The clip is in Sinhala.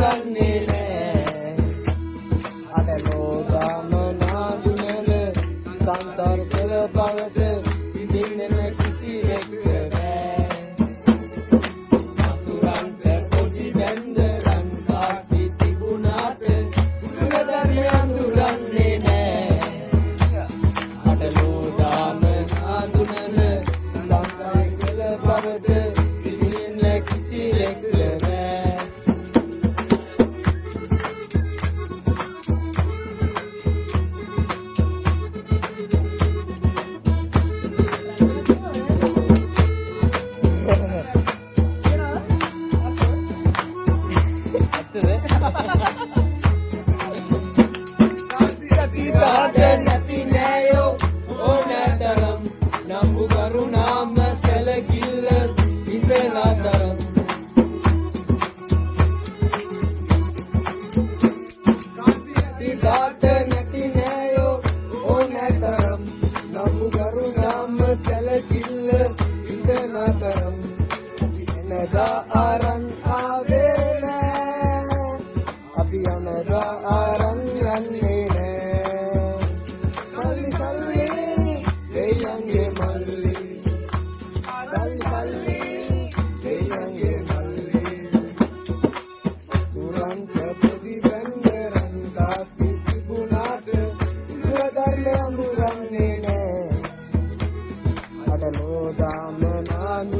අඳුරන්නේ නෑ අඩලෝ දාම නාදුනල සංසාර කළ බවට සිටින්න කිසිවෙක් නෑ අතුරන්ට පොඩි බැන්දරන් කාටි තිබුණාට ගුණධර්මය අඳුරන්නේ නෑ අඩලෝ දාම නාදුනල සංසාර කළ බවට සිටින්න කිසිවෙක් නෑ නැති නෑයෝ ඕනෑතරම් නම්බු කරුණාම සැලකිල්ල ඉඳලා තරම් දාට නැති නෑයෝ ඕනෑතරම් නම්බු කරුණාම සැලකිල්ල ඉඳලා තරම් එනදා අරන් ආවේ නෑ අපි අනදා අරන් යන්නේ නෑ සල්ලි දෙයන්ගේ මල්ලි සල්ලි දෙයන්ගේ මල්ලි දුරන්ත පොඩි බැන්දරන් කාපි තිබුණාට ඉවදල්ල අඳුරන්නේ නෑ අඩලෝ දාම නානු